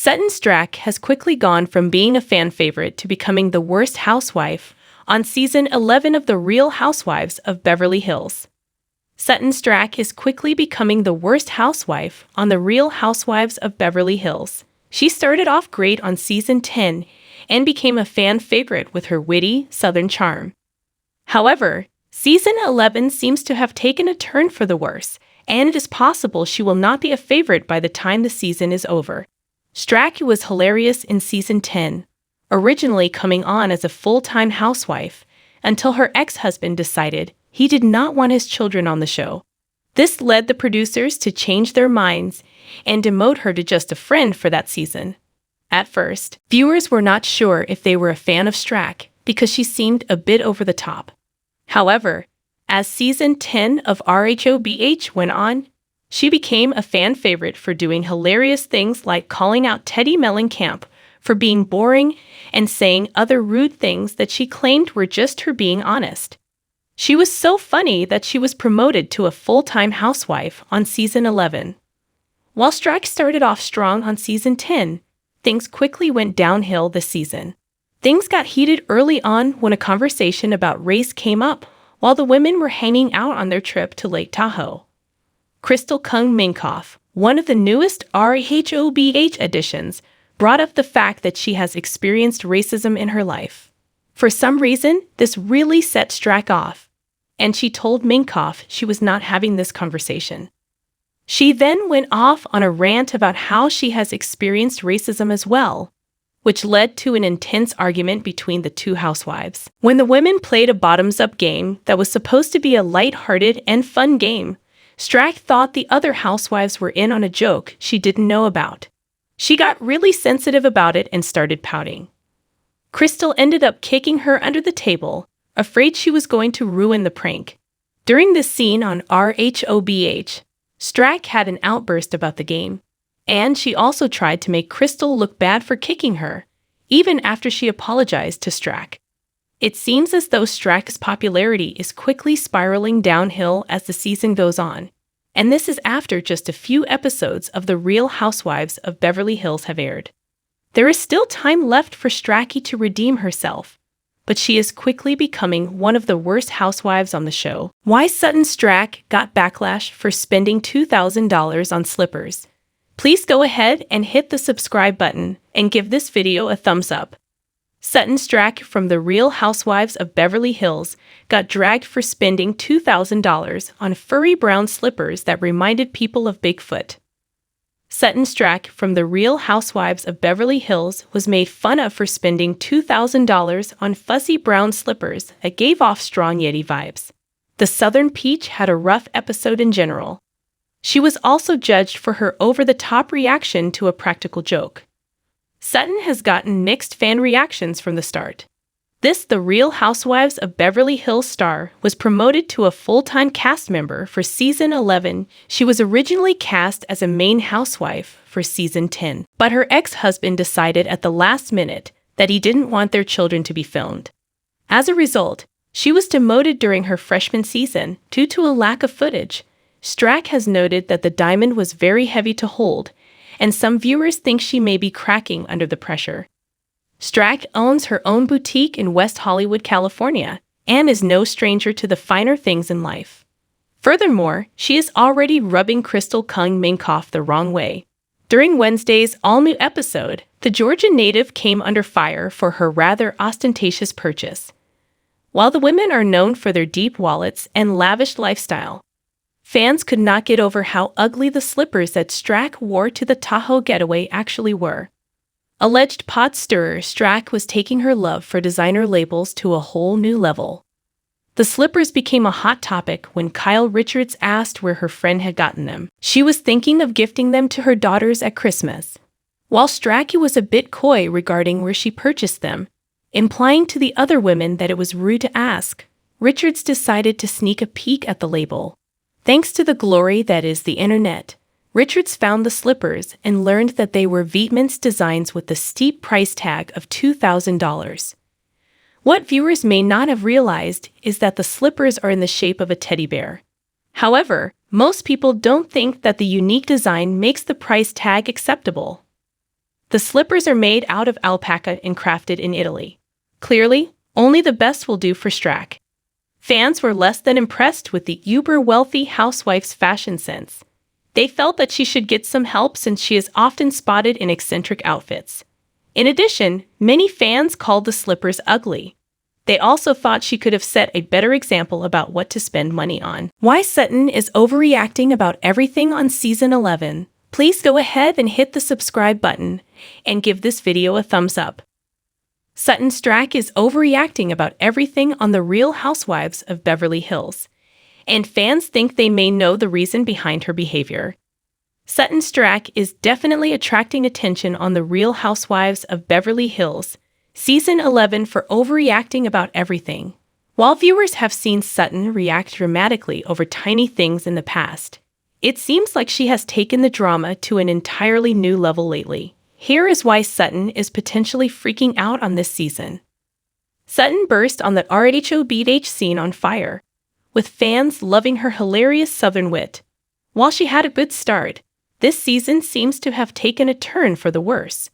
Sutton Stracke has quickly gone from being a fan favorite to becoming the worst housewife on season 11 of the Real Housewives of Beverly Hills. Sutton Stracke is quickly becoming the worst housewife on the Real Housewives of Beverly Hills. She started off great on season 10 and became a fan favorite with her witty, southern charm. However, season 11 seems to have taken a turn for the worse, and it is possible she will not be a favorite by the time the season is over. Stracke was hilarious in season 10, originally coming on as a full-time housewife, until her ex-husband decided he did not want his children on the show. This led the producers to change their minds and demote her to just a friend for that season. At first, viewers were not sure if they were a fan of Stracke because she seemed a bit over the top. However, as season 10 of Rhobh went on, she became a fan favorite for doing hilarious things like calling out Teddi Mellencamp for being boring and saying other rude things that she claimed were just her being honest. She was so funny that she was promoted to a full-time housewife on season 11. While Stracke started off strong on season 10, things quickly went downhill this season. Things got heated early on when a conversation about race came up while the women were hanging out on their trip to Lake Tahoe. Crystal Kung Minkoff, one of the newest Rhobh additions, brought up the fact that she has experienced racism in her life. For some reason, this really set Stracke off, and she told Minkoff she was not having this conversation. She then went off on a rant about how she has experienced racism as well, which led to an intense argument between the two housewives. When the women played a bottoms-up game that was supposed to be a light-hearted and fun game, Stracke thought the other housewives were in on a joke she didn't know about. She got really sensitive about it and started pouting. Crystal ended up kicking her under the table, afraid she was going to ruin the prank. During this scene on Rhobh, Stracke had an outburst about the game, and she also tried to make Crystal look bad for kicking her, even after she apologized to Stracke. It seems as though Stracke's popularity is quickly spiraling downhill as the season goes on, and this is after just a few episodes of The Real Housewives of Beverly Hills have aired. There is still time left for Stracke to redeem herself, but she is quickly becoming one of the worst housewives on the show. Why Sutton Stracke got backlash for spending $2,000 on slippers? Please go ahead and hit the subscribe button and give this video a thumbs up. Sutton Stracke from The Real Housewives of Beverly Hills got dragged for spending $2,000 on furry brown slippers that reminded people of Bigfoot. Sutton Stracke from The Real Housewives of Beverly Hills was made fun of for spending $2,000 on fuzzy brown slippers that gave off strong Yeti vibes. The Southern Peach had a rough episode in general. She was also judged for her over-the-top reaction to a practical joke. Sutton has gotten mixed fan reactions from the start. This The Real Housewives of Beverly Hills star was promoted to a full-time cast member for season 11. She was originally cast as a main housewife for season 10, but her ex-husband decided at the last minute that he didn't want their children to be filmed. As a result, she was demoted during her freshman season due to a lack of footage. Stracke has noted that the diamond was very heavy to hold, and some viewers think she may be cracking under the pressure. Stracke owns her own boutique in West Hollywood, California, and is no stranger to the finer things in life. Furthermore, she is already rubbing Crystal Kung Minkoff the wrong way. During Wednesday's all-new episode, the Georgia native came under fire for her rather ostentatious purchase. While the women are known for their deep wallets and lavish lifestyle, fans could not get over how ugly the slippers that Stracke wore to the Tahoe getaway actually were. Alleged pot stirrer Stracke was taking her love for designer labels to a whole new level. The slippers became a hot topic when Kyle Richards asked where her friend had gotten them. She was thinking of gifting them to her daughters at Christmas. While Stracke was a bit coy regarding where she purchased them, implying to the other women that it was rude to ask, Richards decided to sneak a peek at the label. Thanks to the glory that is the internet, Richards found the slippers and learned that they were Vietman's designs with the steep price tag of $2,000. What viewers may not have realized is that the slippers are in the shape of a teddy bear. However, most people don't think that the unique design makes the price tag acceptable. The slippers are made out of alpaca and crafted in Italy. Clearly, only the best will do for Stracke. Fans were less than impressed with the uber-wealthy housewife's fashion sense. They felt that she should get some help since she is often spotted in eccentric outfits. In addition, many fans called the slippers ugly. They also thought she could have set a better example about what to spend money on. Why Sutton is overreacting about everything on Season 11. Please go ahead and hit the subscribe button and give this video a thumbs up. Sutton Stracke is overreacting about everything on the Real Housewives of Beverly Hills, and fans think they may know the reason behind her behavior. Sutton Stracke is definitely attracting attention on the Real Housewives of Beverly Hills, Season 11 for overreacting about everything. While viewers have seen Sutton react dramatically over tiny things in the past, it seems like she has taken the drama to an entirely new level lately. Here is why Sutton is potentially freaking out on this season. Sutton burst on the Rhobh scene on fire, with fans loving her hilarious southern wit. While she had a good start, this season seems to have taken a turn for the worse.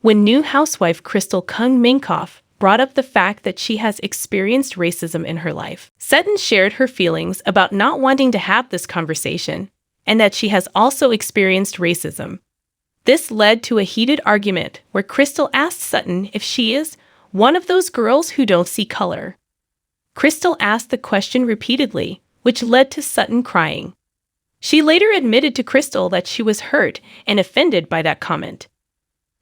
When new housewife Crystal Kung Minkoff brought up the fact that she has experienced racism in her life, Sutton shared her feelings about not wanting to have this conversation, and that she has also experienced racism. This led to a heated argument where Crystal asked Sutton if she is one of those girls who don't see color. Crystal asked the question repeatedly, which led to Sutton crying. She later admitted to Crystal that she was hurt and offended by that comment.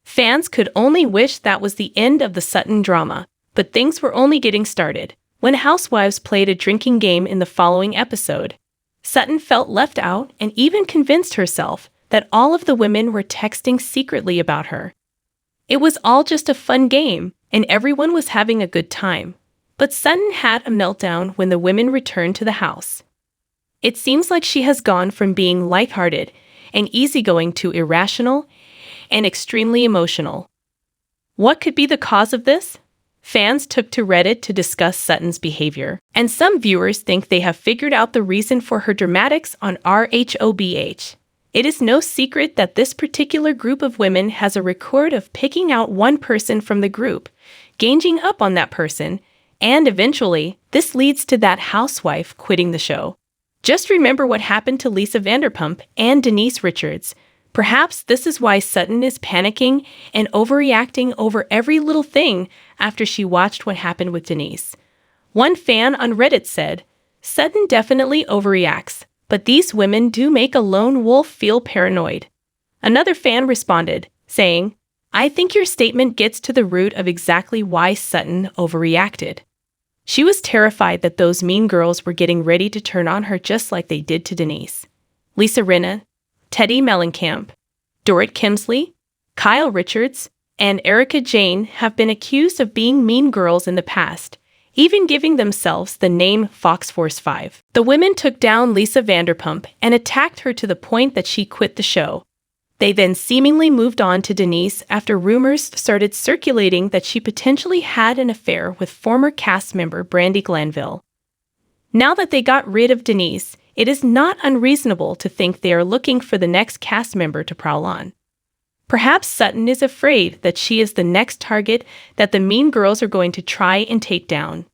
Fans could only wish that was the end of the Sutton drama, but things were only getting started. When housewives played a drinking game in the following episode, Sutton felt left out and even convinced herself that all of the women were texting secretly about her. It was all just a fun game, and everyone was having a good time. But Sutton had a meltdown when the women returned to the house. It seems like she has gone from being lighthearted and easygoing to irrational and extremely emotional. What could be the cause of this? Fans took to Reddit to discuss Sutton's behavior, and some viewers think they have figured out the reason for her dramatics on Rhobh. It is no secret that this particular group of women has a record of picking out one person from the group, ganging up on that person, and eventually, this leads to that housewife quitting the show. Just remember what happened to Lisa Vanderpump and Denise Richards. Perhaps this is why Sutton is panicking and overreacting over every little thing after she watched what happened with Denise. One fan on Reddit said, "Sutton definitely overreacts, but these women do make a lone wolf feel paranoid." Another fan responded, saying, "I think your statement gets to the root of exactly why Sutton overreacted. She was terrified that those mean girls were getting ready to turn on her just like they did to Denise. Lisa Rinna, Teddy Mellencamp, Dorit Kemsley, Kyle Richards, and Erica Jane have been accused of being mean girls in the past, even giving themselves the name Fox Force 5. The women took down Lisa Vanderpump and attacked her to the point that she quit the show. They then seemingly moved on to Denise after rumors started circulating that she potentially had an affair with former cast member Brandi Glanville. Now that they got rid of Denise, it is not unreasonable to think they are looking for the next cast member to prowl on. Perhaps Sutton is afraid that she is the next target that the mean girls are going to try and take down.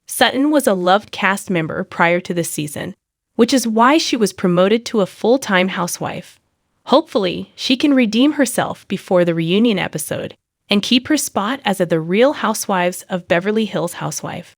Sutton was a loved cast member prior to this season, which is why she was promoted to a full-time housewife. Hopefully, she can redeem herself before the reunion episode and keep her spot as the Real Housewives of Beverly Hills housewife.